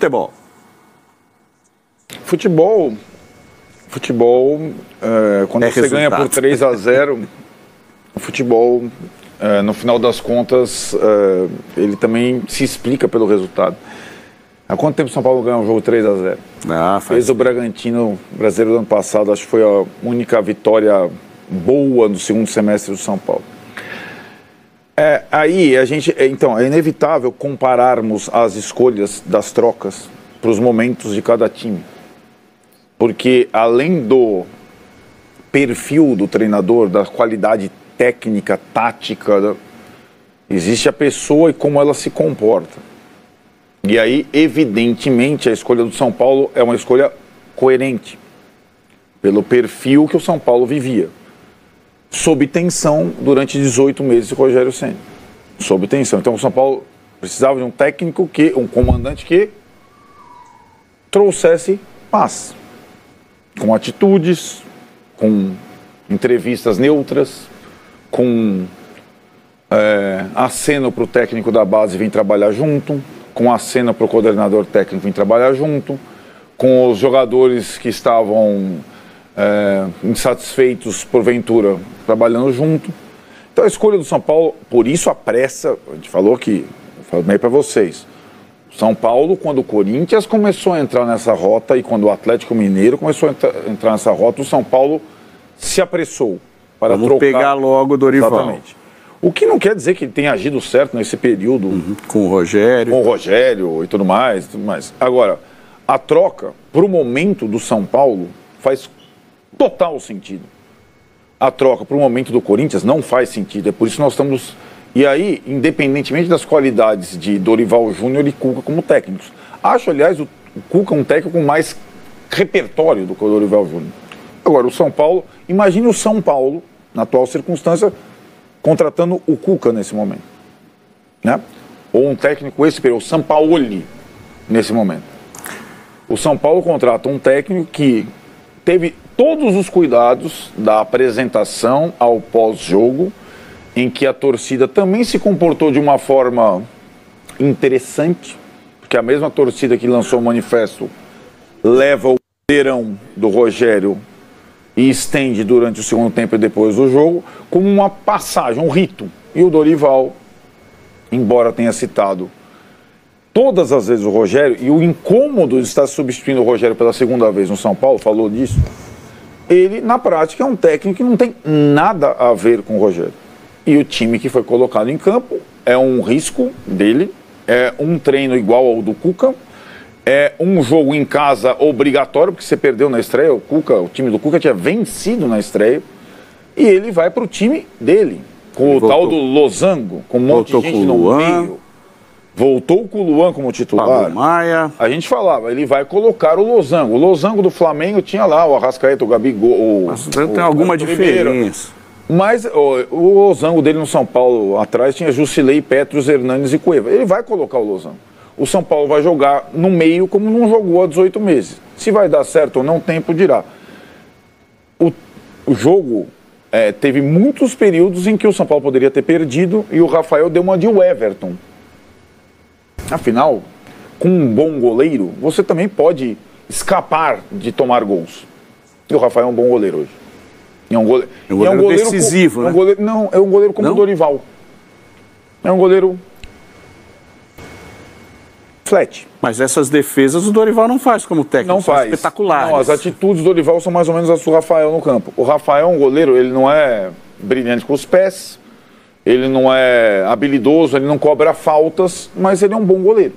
futebol? Futebol, quando você ganha por 3-0, o futebol, no final das contas, ele também se explica pelo resultado. Há quanto tempo o São Paulo ganhou um jogo 3-0? Fez o Bragantino brasileiro do ano passado, acho que foi a única vitória boa no segundo semestre do São Paulo. Então, é inevitável compararmos as escolhas das trocas para os momentos de cada time. Porque além do perfil do treinador, da qualidade técnica, tática, existe a pessoa e como ela se comporta. E aí, evidentemente, a escolha do São Paulo é uma escolha coerente, pelo perfil que o São Paulo vivia. Sob tensão durante 18 meses de Rogério Ceni. Sob tensão. Então o São Paulo precisava de um técnico, um comandante que trouxesse paz. Com atitudes, com entrevistas neutras, com aceno para o técnico da base vir trabalhar junto, com aceno para o coordenador técnico vir trabalhar junto, com os jogadores que estavam insatisfeitos porventura trabalhando junto. Então a escolha do São Paulo, por isso a pressa, a gente falou que, eu falei para vocês, São Paulo, quando o Corinthians começou a entrar nessa rota e quando o Atlético Mineiro começou a entrar nessa rota, o São Paulo se apressou para trocar. Pegar logo o Dorival. Exatamente. O que não quer dizer que ele tenha agido certo nesse período. Com o Rogério. Com o Rogério e tudo mais. Agora, a troca, para o momento do São Paulo, faz total sentido. A troca para o momento do Corinthians não faz sentido. É por isso que nós estamos... E aí, independentemente das qualidades de Dorival Júnior e Cuca como técnicos. Acho, aliás, o Cuca um técnico com mais repertório do que o Dorival Júnior. Agora, o São Paulo... Imagine o São Paulo, na atual circunstância, contratando o Cuca nesse momento. Né? Ou um técnico o Sampaoli, nesse momento. O São Paulo contrata um técnico que teve todos os cuidados da apresentação ao pós-jogo, em que a torcida também se comportou de uma forma interessante, porque a mesma torcida que lançou o manifesto leva o bandeirão do Rogério e estende durante o segundo tempo e depois do jogo, como uma passagem, um rito. E o Dorival, embora tenha citado todas as vezes o Rogério, e o incômodo de estar substituindo o Rogério pela segunda vez no São Paulo, falou disso, ele, na prática, é um técnico que não tem nada a ver com o Rogério. E o time que foi colocado em campo é um risco dele, é um treino igual ao do Cuca, é um jogo em casa obrigatório, porque você perdeu na estreia, o time do Cuca tinha vencido na estreia, e ele vai para o time dele, com o tal do Losango, com um monte de gente no meio. Voltou com o Luan como titular. Pablo Maia. A gente falava, ele vai colocar o Losango. O Losango do Flamengo tinha lá o Arrascaeta, o Gabigol. Mas tem alguma diferença. Mas o Losango dele no São Paulo atrás tinha Jusilei, Petros, Hernanes e Cueva. Ele vai colocar o Losango. O São Paulo vai jogar no meio como não jogou há 18 meses. Se vai dar certo ou não, o tempo dirá. O jogo teve muitos períodos em que o São Paulo poderia ter perdido e o Rafael deu uma de Everton. Afinal, com um bom goleiro, você também pode escapar de tomar gols. E o Rafael é um bom goleiro hoje. É um goleiro decisivo, né? É um goleiro como o Dorival. É um goleiro flat. Mas essas defesas o Dorival não faz como técnico. Não faz. Espetaculares. Não, as atitudes do Dorival são mais ou menos as do Rafael no campo. O Rafael é um goleiro, ele não é brilhante com os pés, ele não é habilidoso, ele não cobra faltas, mas ele é um bom goleiro.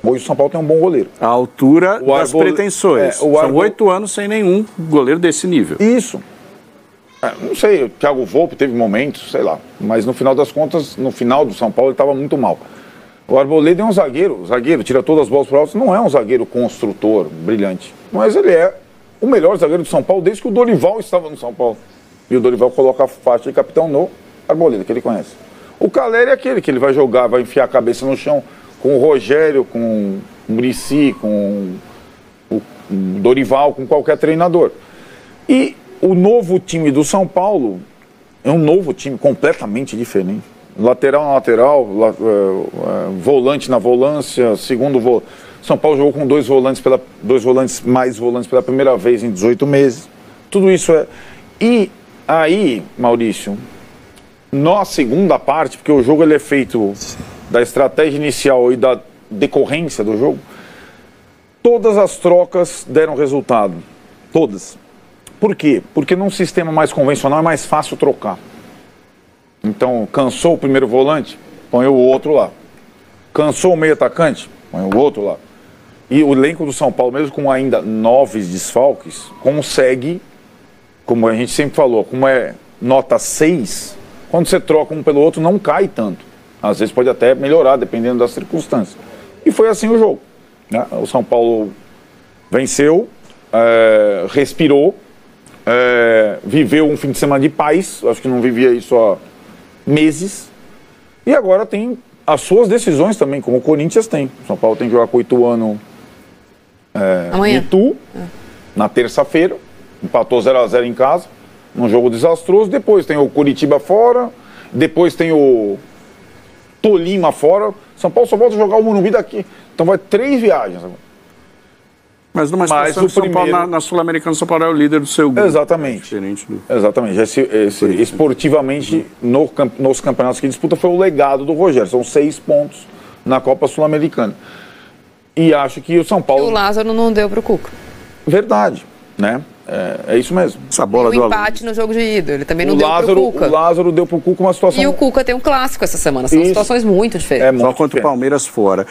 Hoje o São Paulo tem um bom goleiro. A altura das pretensões. São 8 anos sem nenhum goleiro desse nível. Isso. Não sei, o Thiago Volpe teve momentos, sei lá. Mas no final das contas, no final do São Paulo, ele estava muito mal. O Arboleda é um zagueiro. O zagueiro tira todas as bolas para o alto. Não é um zagueiro construtor, brilhante. Mas ele é o melhor zagueiro do São Paulo desde que o Dorival estava no São Paulo. E o Dorival coloca a faixa de capitão no Arboleda, que ele conhece. O Caleri é aquele que ele vai jogar, vai enfiar a cabeça no chão com o Rogério, com o Muricy, com o Dorival, com qualquer treinador. E o novo time do São Paulo é um novo time completamente diferente. Lateral na lateral, volante na volância, São Paulo jogou com dois volantes mais volantes pela primeira vez em 18 meses. Tudo isso é... E aí, Maurício, na segunda parte, porque o jogo ele é feito da estratégia inicial e da decorrência do jogo, todas as trocas deram resultado. Todas. Por quê? Porque num sistema mais convencional é mais fácil trocar. Então, cansou o primeiro volante, põe o outro lá. Cansou o meio atacante, põe o outro lá. E o elenco do São Paulo, mesmo com ainda 9 desfalques, consegue, como a gente sempre falou, como é nota 6, quando você troca um pelo outro não cai tanto. Às vezes pode até melhorar, dependendo das circunstâncias. E foi assim o jogo, né? O São Paulo venceu, respirou, viveu um fim de semana de paz, acho que não vivia isso há meses, e agora tem as suas decisões também, como o Corinthians tem. O São Paulo tem que jogar com o Ituano em Itu, na terça-feira, empatou 0-0 em casa, num jogo desastroso. Depois tem o Curitiba fora, depois tem o Tolima fora. São Paulo só volta a jogar o Morumbi daqui, então vai 3 viagens agora. Mas numa situação que São Paulo, na Sul-Americana, São Paulo é o líder do seu grupo. Exatamente. Diferente do... Exatamente. Esportivamente, nos campeonatos que disputa, foi o legado do Rogério. São 6 pontos na Copa Sul-Americana. E acho que o São Paulo... E o Lázaro não deu para o Cuca. Verdade, né? É isso mesmo. Essa bola do empate no jogo de ida, ele também não deu pro Cuca. O Lázaro deu pro Cuca uma situação... E o Cuca tem um clássico essa semana, são situações muito diferentes. Só contra o Palmeiras fora.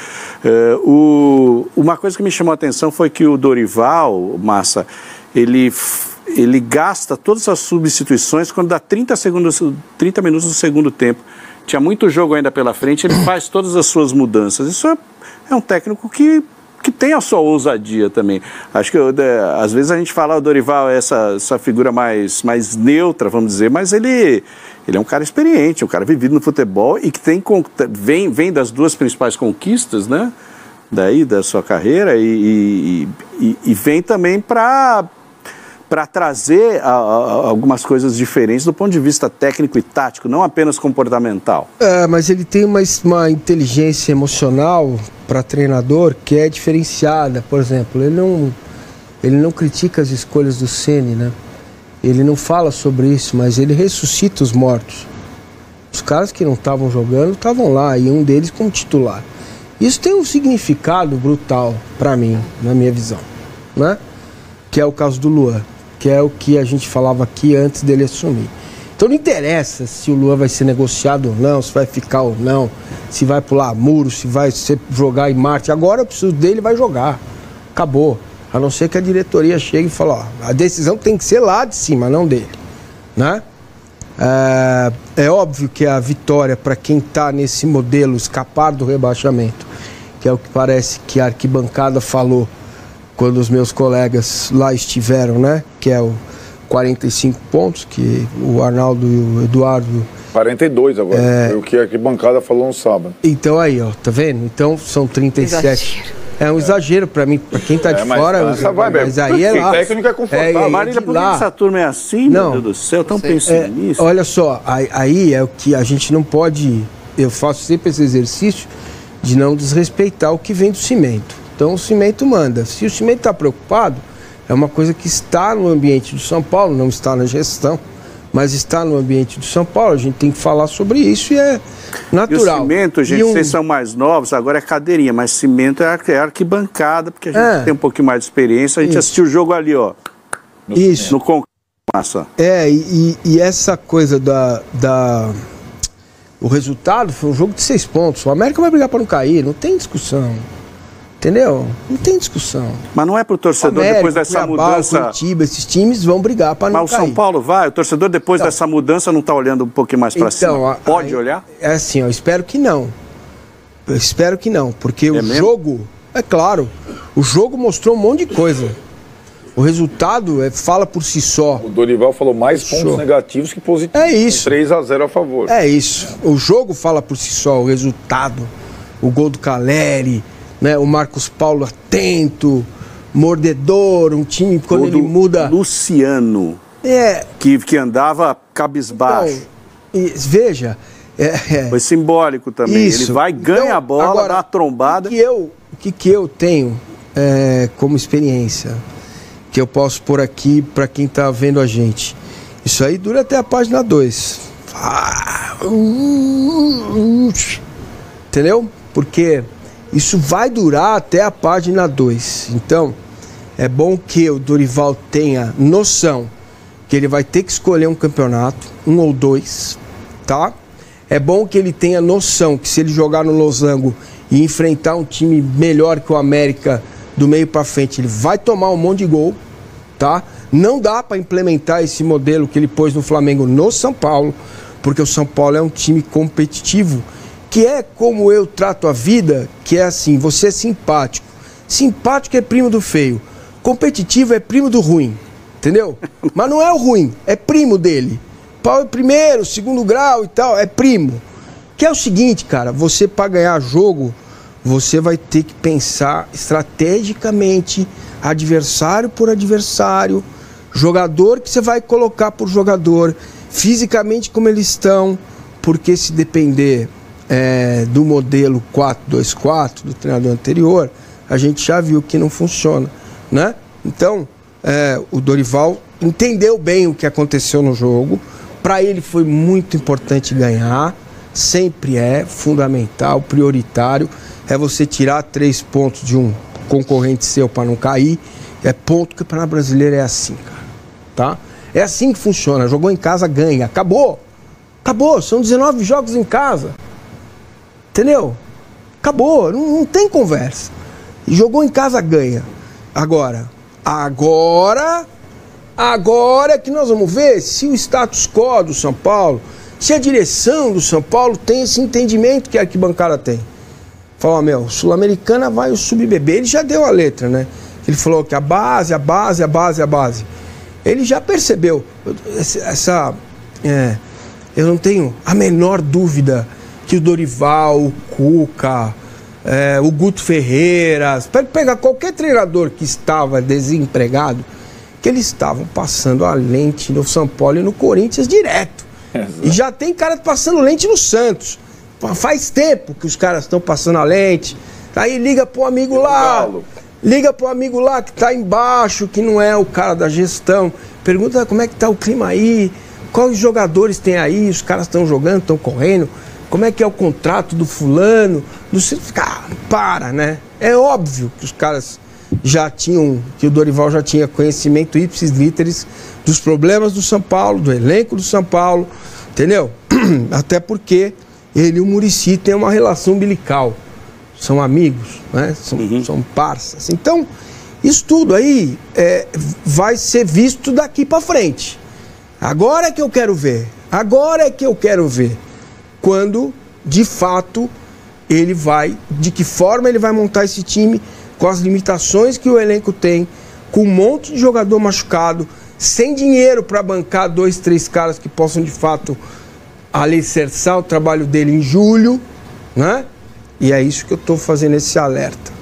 Uma coisa que me chamou a atenção foi que o Dorival, Massa, ele gasta todas as substituições quando dá 30 minutos do segundo tempo. Tinha muito jogo ainda pela frente, ele faz todas as suas mudanças. Isso é um técnico que tem a sua ousadia também. Acho que às vezes a gente fala o Dorival é essa figura mais neutra, vamos dizer, mas ele é um cara experiente, um cara vivido no futebol e que vem das 2 principais conquistas, né? Daí da sua carreira e vem também para trazer algumas coisas diferentes do ponto de vista técnico e tático, não apenas comportamental. Mas ele tem uma inteligência emocional para treinador que é diferenciada. Por exemplo, ele não critica as escolhas do Ceni, né? Ele não fala sobre isso, mas ele ressuscita os mortos. Os caras que não estavam jogando estavam lá, e um deles como titular. Isso tem um significado brutal para mim, na minha visão, né? Que é o caso do Luan, que é o que a gente falava aqui antes dele assumir. Então não interessa se o Luan vai ser negociado ou não, se vai ficar ou não, se vai pular muro, se vai jogar em Marte. Agora eu preciso dele, vai jogar. Acabou. A não ser que a diretoria chegue e fale, a decisão tem que ser lá de cima, não dele, né? É óbvio que a vitória para quem está nesse modelo escapar do rebaixamento, que é o que parece que a arquibancada falou quando os meus colegas lá estiveram, né? Que é o 45 pontos, que o Arnaldo e o Eduardo... 42 agora, foi o que a arquibancada falou no sábado. Então aí, ó, tá vendo? Então são 37. Exagero. É um exagero pra mim, pra quem tá de fora. Mas aí é lá. O técnico é confortável. Marília, por que essa turma é assim, não, meu Deus do céu? Estão pensando nisso? Olha só, aí é o que a gente não pode... Eu faço sempre esse exercício de não desrespeitar o que vem do Cimento. Então o Cimento manda. Se o Cimento está preocupado, é uma coisa que está no ambiente do São Paulo, não está na gestão, mas está no ambiente do São Paulo. A gente tem que falar sobre isso e é natural. E o Cimento, gente, vocês são mais novos, agora é cadeirinha, mas Cimento é arquibancada, porque a gente tem um pouquinho mais de experiência. A gente assistiu o jogo ali, ó. Isso. No Massa. E essa coisa o resultado foi um jogo de 6 pontos. O América vai brigar para não cair, não tem discussão. Entendeu? Não tem discussão. Mas não é pro torcedor América, depois dessa mudança... Curitiba, esses times vão brigar para não cair. Mas o São Paulo vai? O torcedor depois dessa mudança não está olhando um pouquinho mais para cima? Pode olhar? É assim, ó, espero que não. Eu espero que não, porque o jogo... É claro, o jogo mostrou um monte de coisa. O resultado fala por si só. O Dorival falou mais pontos negativos que positivos. É isso. 3-0 a favor. É isso. O jogo fala por si só, o resultado. O gol do Caleri... Né, o Marcos Paulo atento, mordedor, um time quando ele muda... Luciano, que andava cabisbaixo. Então, veja, Foi simbólico também. Isso. Ele vai, ganha então, a bola, agora, dá uma trombada. O que eu tenho como experiência, que eu posso pôr aqui para quem está vendo a gente? Isso aí dura até a página 2. Entendeu? Porque isso vai durar até a página 2. Então, é bom que o Dorival tenha noção que ele vai ter que escolher um campeonato, 1 ou 2, tá? É bom que ele tenha noção que se ele jogar no losango e enfrentar um time melhor que o América do meio para frente, ele vai tomar um monte de gol, tá? Não dá para implementar esse modelo que ele pôs no Flamengo no São Paulo, porque o São Paulo é um time competitivo, que é como eu trato a vida, que é assim, você é simpático. Simpático é primo do feio, competitivo é primo do ruim, entendeu? Mas não é o ruim, é primo dele. Pau é primeiro, segundo grau e tal, é primo. Que é o seguinte, cara, você para ganhar jogo, você vai ter que pensar estrategicamente, adversário por adversário, jogador que você vai colocar por jogador, fisicamente como eles estão, porque se depender do modelo 4-2-4 do treinador anterior, a gente já viu que não funciona, né? Então, o Dorival entendeu bem o que aconteceu no jogo. Para ele foi muito importante ganhar, sempre é fundamental, prioritário. É você tirar 3 pontos de um concorrente seu para não cair. É ponto que o Campeonato Brasileiro é assim, cara, tá? É assim que funciona. Jogou em casa, ganha. Acabou. Acabou. São 19 jogos em casa. Entendeu? Acabou. Não tem conversa. E jogou em casa, ganha. Agora é que nós vamos ver se o status quo do São Paulo, se a direção do São Paulo tem esse entendimento que a arquibancada tem. Fala, Sul-Americana vai o sub-bebê. Ele já deu a letra, né? Ele falou que a base. Ele já percebeu eu não tenho a menor dúvida que o Dorival, o Cuca, o Guto Ferreira, pode pegar qualquer treinador que estava desempregado, que eles estavam passando a lente no São Paulo e no Corinthians direto. Exato. E já tem cara passando lente no Santos. Faz tempo que os caras estão passando a lente. Aí liga pro amigo lá. Liga pro amigo lá que tá embaixo, que não é o cara da gestão. Pergunta como é que tá o clima aí, quais jogadores tem aí, os caras estão jogando, estão correndo, como é que é o contrato do fulano. Para, né? É óbvio que os caras já tinham, que o Dorival já tinha conhecimento ipsis literis dos problemas do São Paulo, do elenco do São Paulo, entendeu? Até porque ele e o Muricy têm uma relação umbilical. São amigos, né? São parças. Então, isso tudo aí vai ser visto daqui para frente. Agora é que eu quero ver. Quando, de fato, ele vai... De que forma ele vai montar esse time, com as limitações que o elenco tem, com um monte de jogador machucado, sem dinheiro para bancar 2, 3 caras que possam, de fato, alicerçar o trabalho dele em julho, né? E é isso que eu estou fazendo esse alerta.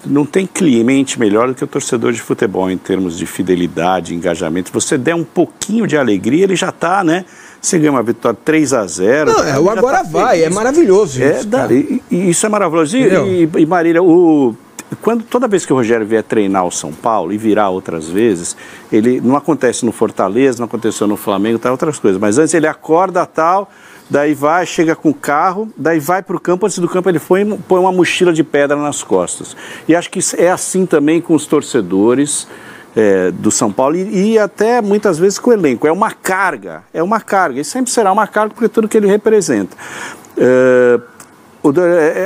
Não tem cliente melhor do que o torcedor de futebol em termos de fidelidade, engajamento. Você der um pouquinho de alegria, ele já está, né? Você ganha uma vitória 3-0. Não, o agora vai, é maravilhoso isso. Isso é maravilhoso. E Marília, toda vez que o Rogério vier treinar o São Paulo e virá outras vezes, ele não acontece no Fortaleza, não aconteceu no Flamengo, tá, outras coisas. Mas antes ele acorda tal, daí vai, chega com o carro, daí vai para o campo, antes do campo ele põe uma mochila de pedra nas costas. E acho que é assim também com os torcedores do São Paulo e até muitas vezes com o elenco. É uma carga, e sempre será uma carga porque tudo que ele representa.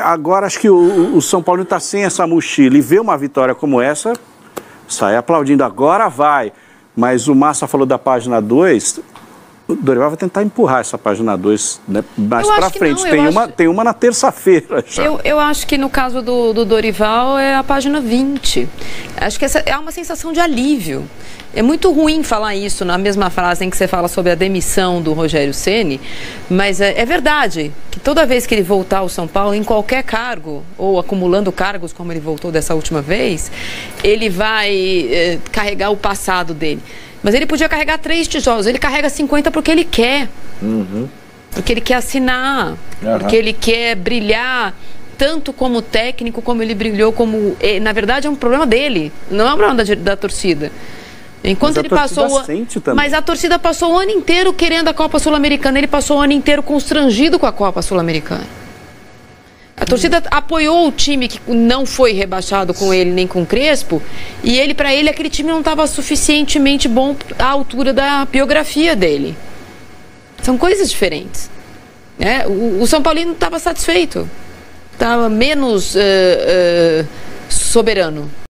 Agora acho que o São Paulo está sem essa mochila e vê uma vitória como essa, sai aplaudindo, agora vai. Mas o Massa falou da página 2, o Dorival vai tentar empurrar essa página 2, né, mais para frente. Tem uma na terça-feira. Eu acho que no caso do Dorival é a página 20. Acho que essa é uma sensação de alívio. É muito ruim falar isso na mesma frase em que você fala sobre a demissão do Rogério Ceni, mas é verdade que toda vez que ele voltar ao São Paulo, em qualquer cargo, ou acumulando cargos como ele voltou dessa última vez, ele vai carregar o passado dele. Mas ele podia carregar 3 tijolos, ele carrega 50 porque ele quer. Porque ele quer assinar, porque ele quer brilhar tanto como técnico, como ele brilhou, como... Na verdade, é um problema dele, não é um problema da torcida. Enquanto ele passou, mas a torcida passou o ano inteiro querendo a Copa Sul-Americana, ele passou o ano inteiro constrangido com a Copa Sul-Americana. A torcida apoiou o time que não foi rebaixado com ele nem com o Crespo, e para ele aquele time não estava suficientemente bom à altura da biografia dele. São coisas diferentes, né? O São Paulino estava satisfeito, estava menos soberano.